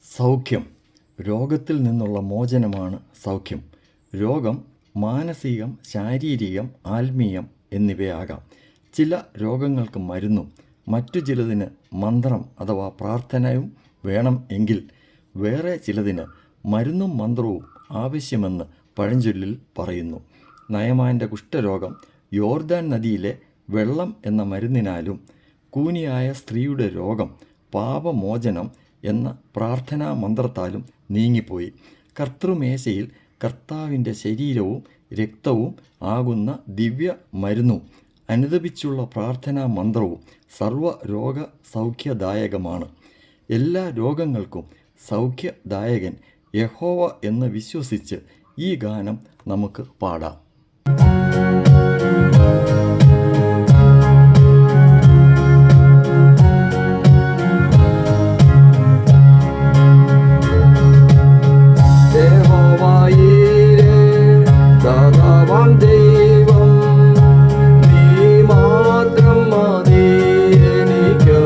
സൗഖ്യം. രോഗത്തിൽ നിന്നുള്ള മോചനമാണ് സൗഖ്യം. രോഗം മാനസികം, ശാരീരികം, ആത്മീയം എന്നിവയാകാം. ചില രോഗങ്ങൾക്ക് മരുന്നും മറ്റു ചിലതിന് മന്ത്രം അഥവാ പ്രാർത്ഥനയും വേണം എങ്കിൽ വേറെ ചിലതിന് മരുന്നും മന്ത്രവും ആവശ്യമെന്ന് പഴഞ്ചൊല്ലിൽ പറയുന്നു. നയമാൻ്റെ കുഷ്ഠരോഗം യോർദാൻ നദിയിലെ വെള്ളം എന്ന മരുന്നിനാലും കൂനിയായ സ്ത്രീയുടെ രോഗം പാപമോചനം എന്ന പ്രാർത്ഥനാ മന്ത്രത്താലും നീങ്ങിപ്പോയി. കർത്തൃമേശയിൽ കർത്താവിൻ്റെ ശരീരവും രക്തവും ആകുന്ന ദിവ്യ മരുന്നും അനുദപിച്ചുള്ള പ്രാർത്ഥനാ മന്ത്രവും സർവ്വരോഗ സൗഖ്യദായകമാണ്. എല്ലാ രോഗങ്ങൾക്കും സൗഖ്യദായകൻ യഹോവ എന്ന് വിശ്വസിച്ച് ഈ ഗാനം നമുക്ക് പാടാം. ദൈവം നീ മാത്രം മതി എനിക്ക്.